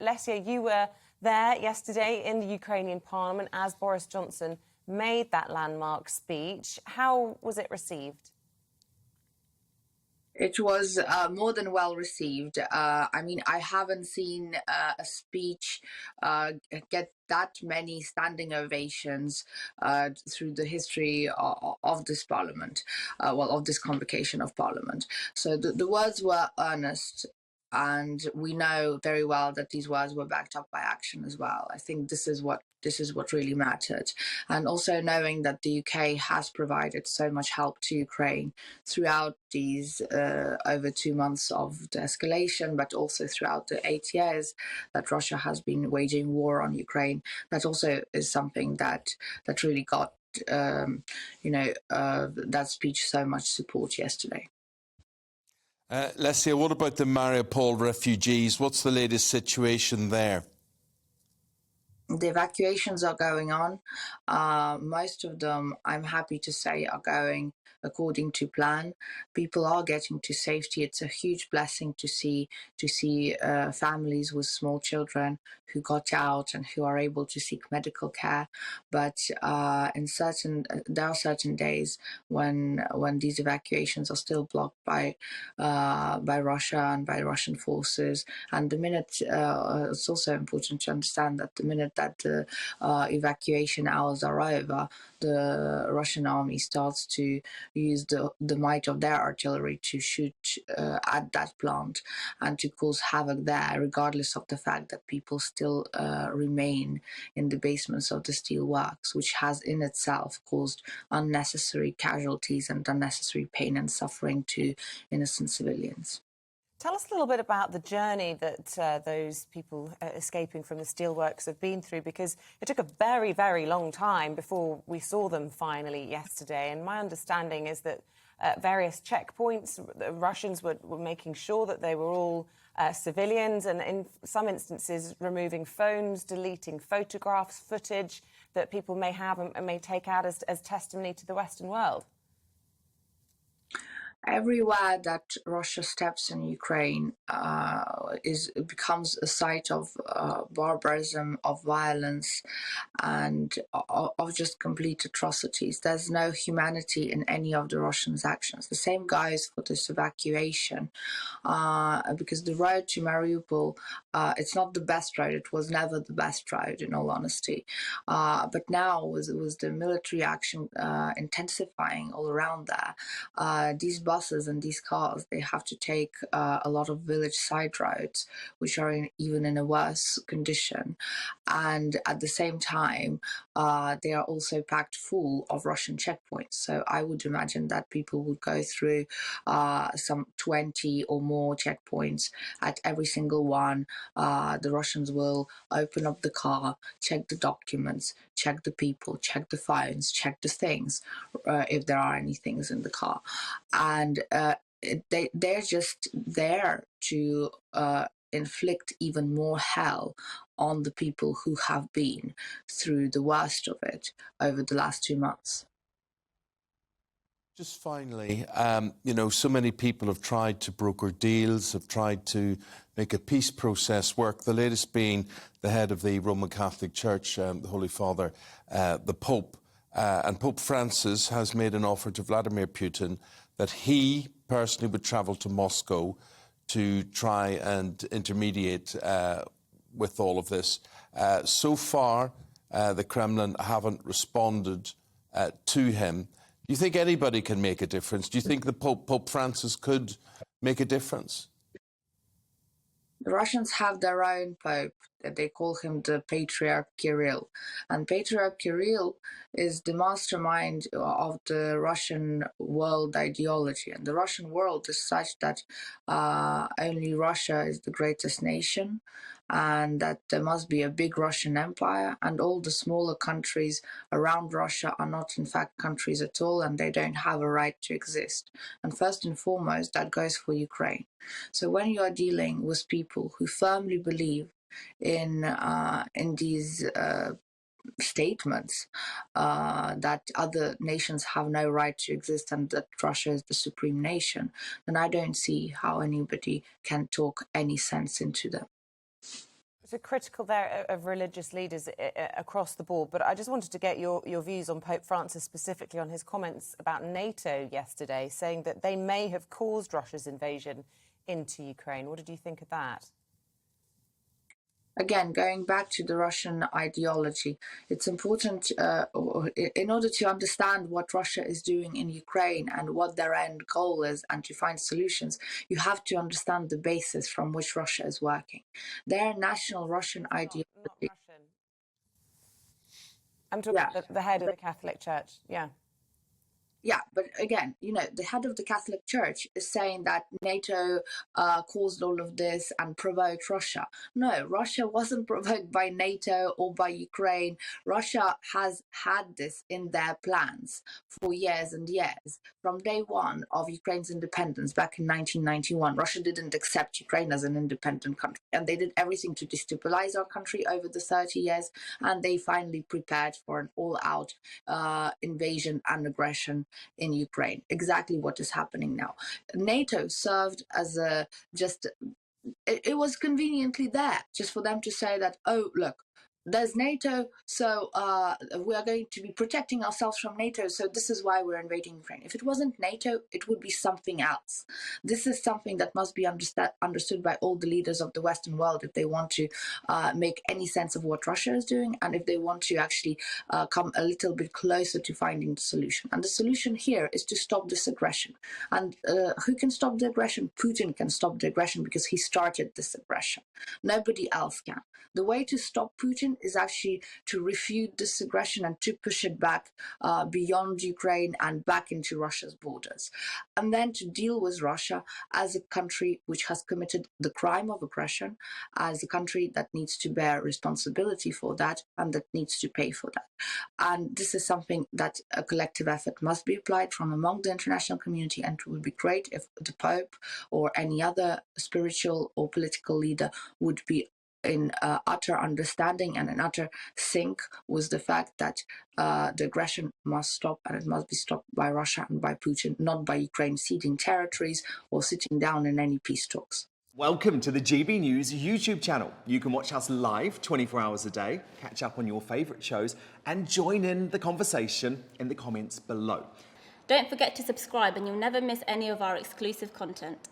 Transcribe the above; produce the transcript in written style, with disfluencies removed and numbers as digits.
Lesia, you were there yesterday in the Ukrainian parliament as Boris Johnson made that landmark speech. How was it received? It was more than well received. I mean, I haven't seen a speech get that many standing ovations through the history of this parliament, of this convocation of parliament. So the words were earnest. And we know very well that these words were backed up by action as well. I think this is what really mattered. And also knowing that the UK has provided so much help to Ukraine throughout these over 2 months of the escalation, but also throughout the 8 years that Russia has been waging war on Ukraine. That also is something that really got that speech so much support yesterday. Lesia, what about the Mariupol refugees? What's the latest situation there? The evacuations are going on. Most of them, I'm happy to say, are going according to plan. People are getting to safety. It's a huge blessing to see families with small children who got out and who are able to seek medical care. But there are certain days when these evacuations are still blocked by Russia and by Russian forces. And the minute it's also important to understand that the minute that the evacuation hours are over, the Russian army starts to use the might of their artillery to shoot at that plant and to cause havoc there, regardless of the fact that people still remain in the basements of the steel works, which has in itself caused unnecessary casualties and unnecessary pain and suffering to innocent civilians. Tell us a little bit about the journey that those people escaping from the steelworks have been through, because it took a very, very long time before we saw them finally yesterday. And my understanding is that various checkpoints, the Russians were making sure that they were all civilians, and in some instances removing phones, deleting photographs, footage that people may have and may take out as testimony to the Western world. Everywhere that Russia steps in Ukraine becomes a site of barbarism, of violence, and of just complete atrocities. There's no humanity in any of the Russians' actions. The same goes for this evacuation, because the road to Mariupol, it's not the best road. It was never the best road, in all honesty. But now, with the military action intensifying all around there, these buses and these cars, they have to take a lot of village side roads, which are even in a worse condition. And at the same time, they are also packed full of Russian checkpoints. So I would imagine that people would go through some 20 or more checkpoints. At every single one, the Russians will open up the car, check the documents, check the people, check the phones, check the things, if there are any things in the car. And they're just there to inflict even more hell on the people who have been through the worst of it over the last 2 months. Just finally, so many people have tried to broker deals, have tried to make a peace process work, the latest being the head of the Roman Catholic Church, the Holy Father, the Pope. And Pope Francis has made an offer to Vladimir Putin that he personally would travel to Moscow to try and intermediate with all of this. So far, the Kremlin haven't responded to him. Do you think anybody can make a difference? Do you think the Pope Francis could make a difference? The Russians have their own pope. They call him the Patriarch Kirill. And Patriarch Kirill is the mastermind of the Russian world ideology. And the Russian world is such that only Russia is the greatest nation, and that there must be a big Russian empire, and all the smaller countries around Russia are not in fact countries at all, and they don't have a right to exist. And first and foremost, that goes for Ukraine. So when you are dealing with people who firmly believe in these statements that other nations have no right to exist and that Russia is the supreme nation, then I don't see how anybody can talk any sense into them. So critical there of religious leaders across the board, but I just wanted to get your views on Pope Francis, specifically on his comments about NATO yesterday, saying that they may have caused Russia's invasion into Ukraine. What did you think of that? Again, going back to the Russian ideology, it's important in order to understand what Russia is doing in Ukraine and what their end goal is and to find solutions, you have to understand the basis from which Russia is working. Their national Russian ideology. Not Russian. I'm talking about the head of the Catholic Church, yeah. Yeah, but again, the head of the Catholic Church is saying that NATO caused all of this and provoked Russia. No, Russia wasn't provoked by NATO or by Ukraine. Russia has had this in their plans for years and years. From day one of Ukraine's independence back in 1991, Russia didn't accept Ukraine as an independent country. And they did everything to destabilize our country over the 30 years. And they finally prepared for an all-out invasion and aggression in Ukraine. Exactly what is happening now. NATO served as it was conveniently there just for them to say that, oh, look, there's NATO, so we are going to be protecting ourselves from NATO, so this is why we're invading Ukraine. If it wasn't NATO, it would be something else. This is something that must be understood by all the leaders of the Western world if they want to make any sense of what Russia is doing and if they want to actually come a little bit closer to finding the solution. And the solution here is to stop this aggression. And who can stop the aggression? Putin can stop the aggression because he started this aggression. Nobody else can. The way to stop Putin is actually to refute this aggression and to push it back beyond Ukraine and back into Russia's borders. And then to deal with Russia as a country which has committed the crime of aggression, as a country that needs to bear responsibility for that and that needs to pay for that. And this is something that a collective effort must be applied from among the international community, and it would be great if the Pope or any other spiritual or political leader would be in utter understanding and in utter sync with the fact that the aggression must stop, and it must be stopped by Russia and by Putin, not by Ukraine ceding territories or sitting down in any peace talks. Welcome to the GB News YouTube channel. You can watch us live 24 hours a day, catch up on your favourite shows and join in the conversation in the comments below. Don't forget to subscribe and you'll never miss any of our exclusive content.